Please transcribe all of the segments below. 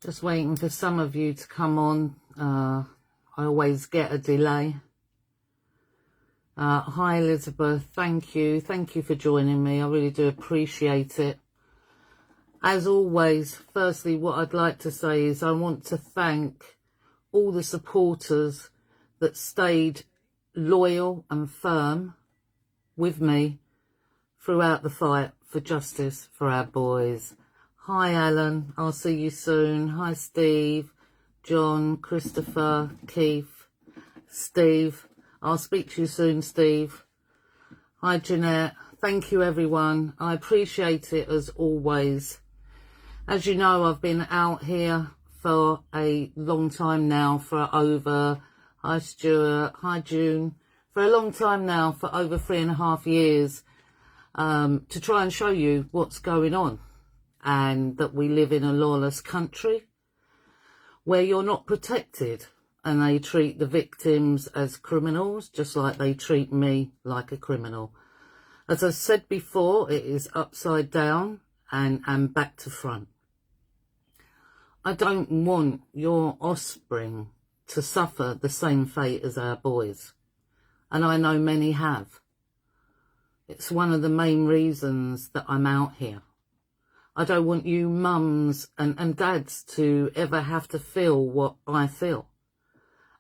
Just waiting for some of you to come on. I always get a delay. Hi Elizabeth, thank you. Thank you for joining me. I really do appreciate it. As always, firstly, what I'd like to say is I want to thank all the supporters that stayed loyal and firm with me throughout the fight for justice for our boys. Hi Alan, I'll see you soon. Hi Steve, John, Christopher, Keith, Steve. I'll speak to you soon, Steve. Hi Jeanette, thank you everyone. I appreciate it as always. As you know, I've been out here for a long time now, hi Stuart, hi June, for a long time now, for over 3.5 years, to try and show you what's going on, and that we live in a lawless country where you're not protected, and they treat the victims as criminals, just like they treat me like a criminal. As I said before, it is upside down and back to front. I don't want your offspring to suffer the same fate as our boys, and I know many have. It's one of the main reasons that I'm out here. I don't want you mums and dads to ever have to feel what I feel.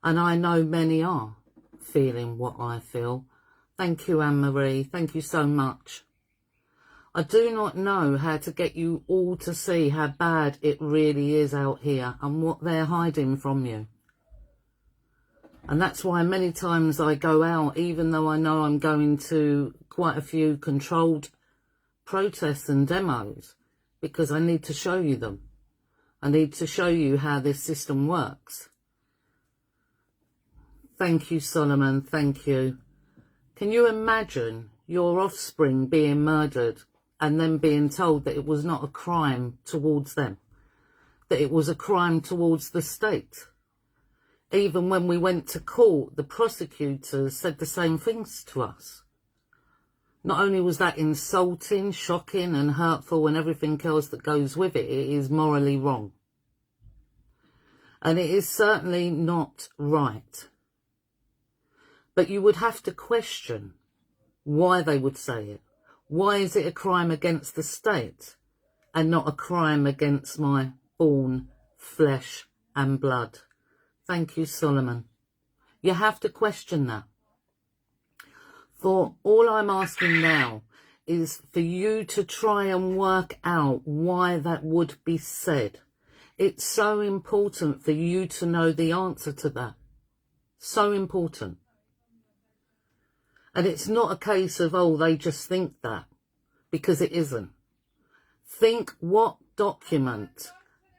And I know many are feeling what I feel. Thank you, Anne-Marie. Thank you so much. I do not know how to get you all to see how bad it really is out here and what they're hiding from you. And that's why many times I go out, even though I know I'm going to quite a few controlled protests and demos, because I need to show you them. I need to show you how this system works. Thank you, Solomon. Thank you. Can you imagine your offspring being murdered and then being told that it was not a crime towards them, that it was a crime towards the state? Even when we went to court, the prosecutors said the same things to us. Not only was that insulting, shocking and hurtful and everything else that goes with it, it is morally wrong. And it is certainly not right. But you would have to question why they would say it. Why is it a crime against the state and not a crime against my born flesh and blood? Thank you, Solomon. You have to question that. For all I'm asking now is for you to try and work out why that would be said. It's so important for you to know the answer to that. So important. And it's not a case of, oh, they just think that, because it isn't. Think, what document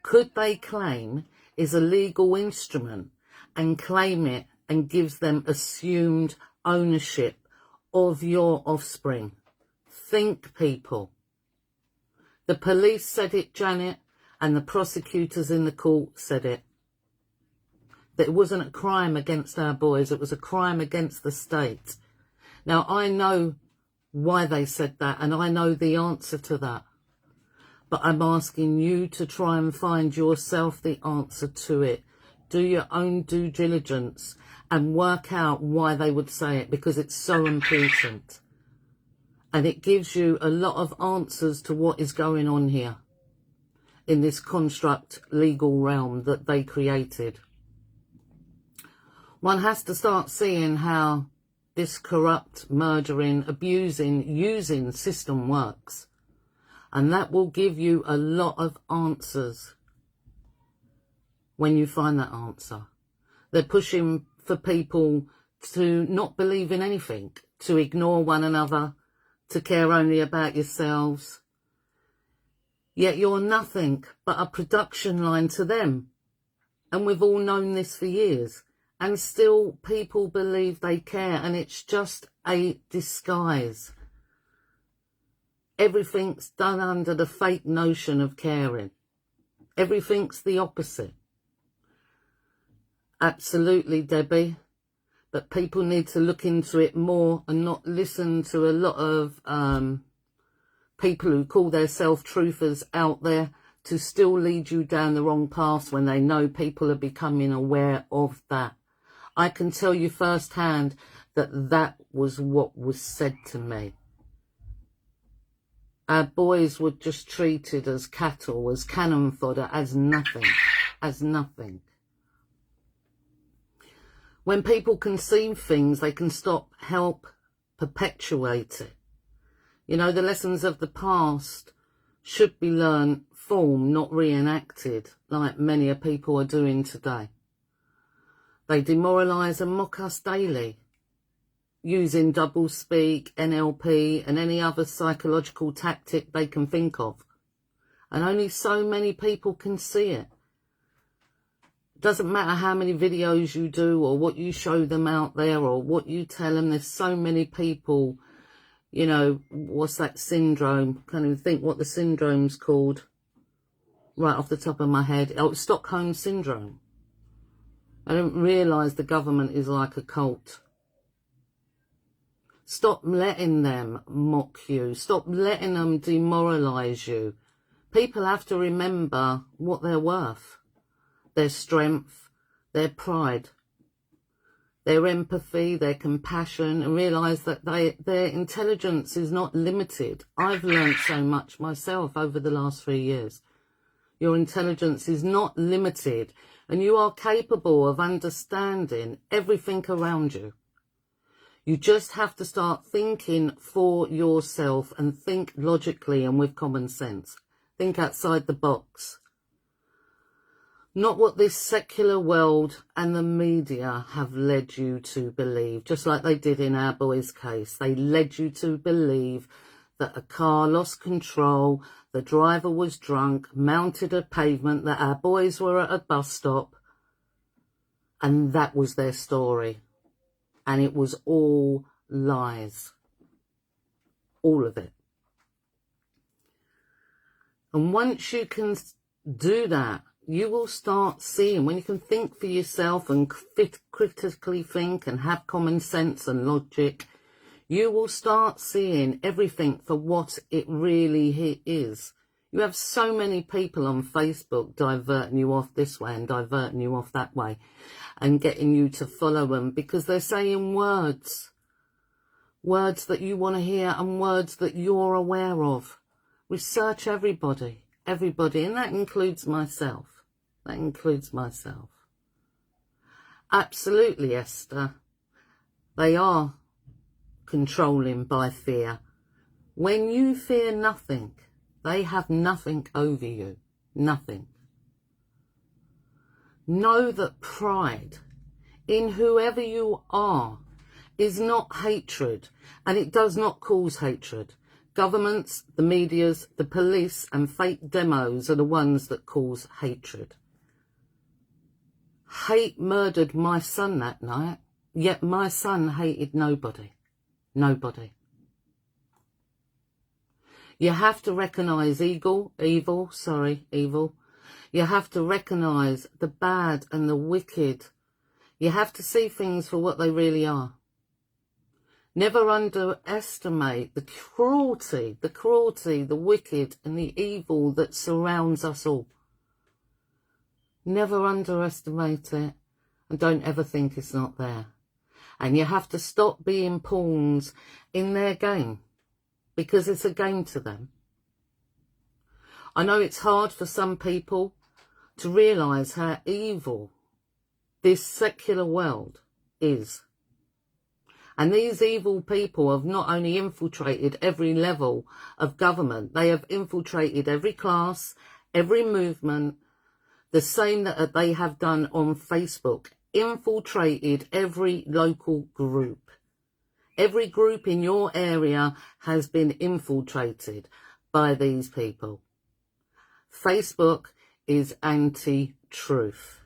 could they claim is a legal instrument and claim it and gives them assumed ownership of your offspring? Think, people. The police said it, Janet, and the prosecutors in the court said it. That it wasn't a crime against our boys, it was a crime against the state. Now, I know why they said that, and I know the answer to that. But I'm asking you to try and find yourself the answer to it. Do your own due diligence and work out why they would say it, because it's so important. And it gives you a lot of answers to what is going on here in this construct legal realm that they created. One has to start seeing how this corrupt, murdering, abusing, using system works. And that will give you a lot of answers when you find that answer. They're pushing for people to not believe in anything, to ignore one another, to care only about yourselves. Yet you're nothing but a production line to them. And we've all known this for years. And still people believe they care, and it's just a disguise. Everything's done under the fake notion of caring. Everything's the opposite. Absolutely, Debbie. But people need to look into it more and not listen to a lot of people who call themselves truthers out there to still lead you down the wrong path when they know people are becoming aware of that. I can tell you firsthand that that was what was said to me. Our boys were just treated as cattle, as cannon fodder, as nothing, as nothing. When people can see things, they can help perpetuate it. You know, the lessons of the past should be learned, formed, not reenacted, like many people are doing today. They demoralise and mock us daily, using doublespeak, NLP and any other psychological tactic they can think of. And only so many people can see it. It doesn't matter how many videos you do or what you show them out there or what you tell them. There's so many people, you know, what's that syndrome? Can't even think what the syndrome's called right off the top of my head. Oh, Stockholm Syndrome. I didn't realise the government is like a cult. Stop letting them mock you. Stop letting them demoralise you. People have to remember what they're worth. Their strength, their pride, their empathy, their compassion, and realise that their intelligence is not limited. I've learned so much myself over the last 3 years. Your intelligence is not limited, and you are capable of understanding everything around you. You just have to start thinking for yourself and think logically and with common sense. Think outside the box. Not what this secular world and the media have led you to believe, just like they did in our boys' case. They led you to believe that a car lost control, the driver was drunk, mounted a pavement, that our boys were at a bus stop, and that was their story. And it was all lies. All of it. And once you can do that, you will start seeing, when you can think for yourself and critically think and have common sense and logic, you will start seeing everything for what it really is. You have so many people on Facebook diverting you off this way and diverting you off that way and getting you to follow them because they're saying words that you want to hear and words that you're aware of. Research everybody, and that includes myself. That includes myself. Absolutely, Esther. They are controlling by fear. When you fear nothing, they have nothing over you. Nothing. Know that pride in whoever you are is not hatred, and it does not cause hatred. Governments, the medias, the police and fake demos are the ones that cause hatred. Hate murdered my son that night, yet my son hated nobody. Nobody. You have to recognise evil. You have to recognise the bad and the wicked. You have to see things for what they really are. Never underestimate the cruelty, the wicked and the evil that surrounds us all. Never underestimate it, and don't ever think it's not there. And you have to stop being pawns in their game, because it's a game to them. I know it's hard for some people to realise how evil this secular world is. And these evil people have not only infiltrated every level of government, they have infiltrated every class, every movement, the same that they have done on Facebook, infiltrated every local group. Every group in your area has been infiltrated by these people. Facebook is anti-truth.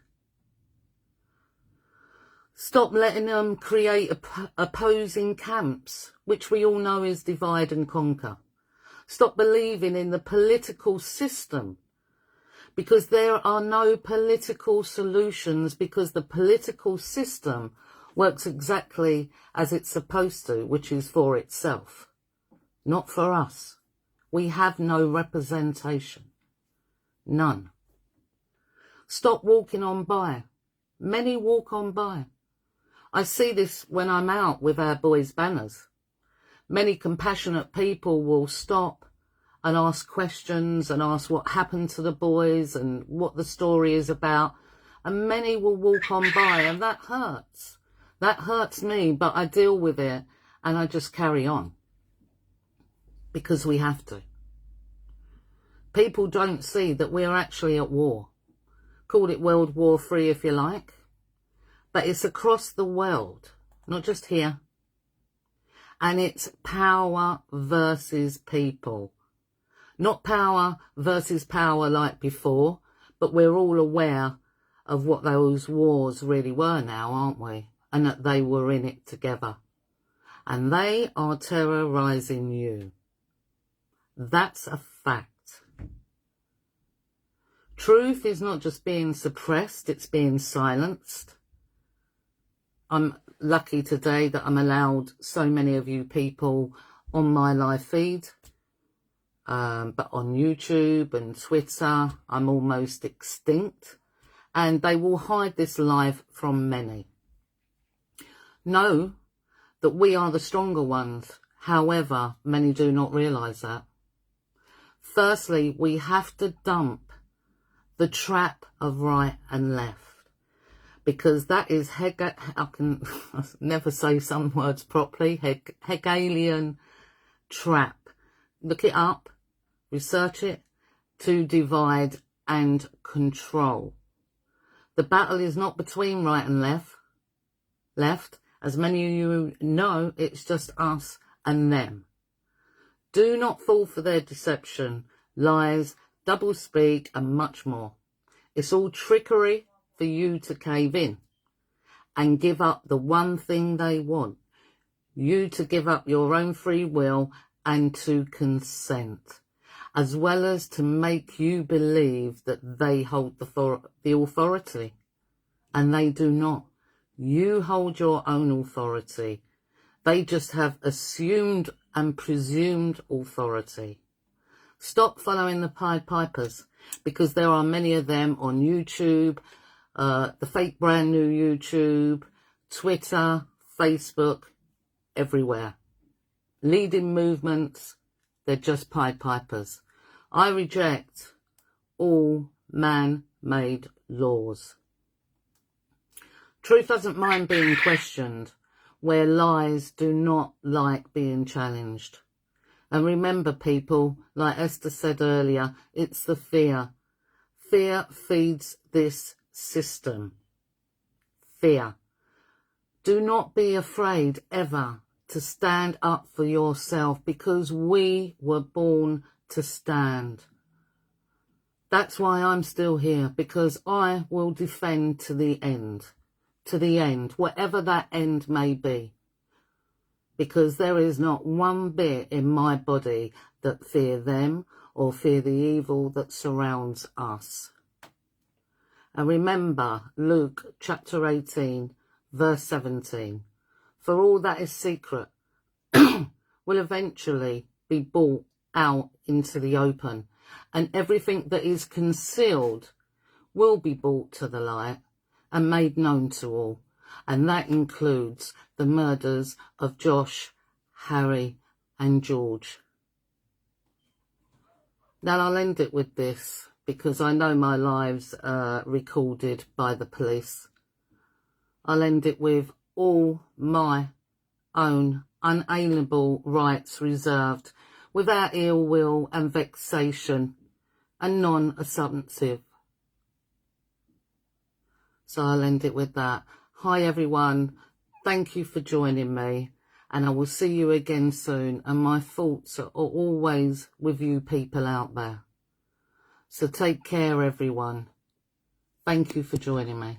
Stop letting them create opposing camps, which we all know is divide and conquer. Stop believing in the political system, because there are no political solutions, because the political system works exactly as it's supposed to, which is for itself, not for us. We have no representation. None. Stop walking on by. Many walk on by. I see this when I'm out with our boys' banners. Many compassionate people will stop and ask questions and ask what happened to the boys and what the story is about. And many will walk on by, and that hurts. That hurts me, but I deal with it and I just carry on. Because we have to. People don't see that we're actually at war. Call it World War III if you like. But it's across the world, not just here. And it's power versus people. Not power versus power like before, but we're all aware of what those wars really were now, aren't we? And that they were in it together. And they are terrorising you. That's a fact. Truth is not just being suppressed, it's being silenced. I'm lucky today that I'm allowed so many of you people on my live feed. But on YouTube and Twitter, I'm almost extinct. And they will hide this live from many. Know that we are the stronger ones. However, many do not realise that. Firstly, we have to dump the trap of right and left. Because that is, I can never say some words properly, Hegelian trap. Look it up, research it, to divide and control. The battle is not between right and left. As many of you know, it's just us and them. Do not fall for their deception, lies, doublespeak and much more. It's all trickery for you to cave in and give up the one thing they want. You to give up your own free will and to consent, as well as to make you believe that they hold the authority. And they do not. You hold your own authority. They just have assumed and presumed authority. Stop following the Pied Pipers, because there are many of them on YouTube, the fake brand new YouTube, Twitter, Facebook, everywhere. Leading movements, they're just Pied Pipers. I reject all man-made laws. Truth doesn't mind being questioned, where lies do not like being challenged. And remember, people, like Esther said earlier, it's the fear. Fear feeds this system. Fear. Do not be afraid ever to stand up for yourself, because we were born to stand. That's why I'm still here, because I will defend to the end. To the end, whatever that end may be. Because there is not one bit in my body that fear them or fear the evil that surrounds us. And remember Luke chapter 18, verse 17. For all that is secret will eventually be brought out into the open, and everything that is concealed will be brought to the light and made known to all. And that includes the murders of Josh, Harry and George. Now I'll end it with this, because I know my live's recorded by the police. I'll end it with all my own unalienable rights reserved, without ill will and vexation, and non-assumptive. So I'll end it with that. Hi everyone, thank you for joining me, and I will see you again soon, and my thoughts are always with you people out there. So take care everyone. Thank you for joining me.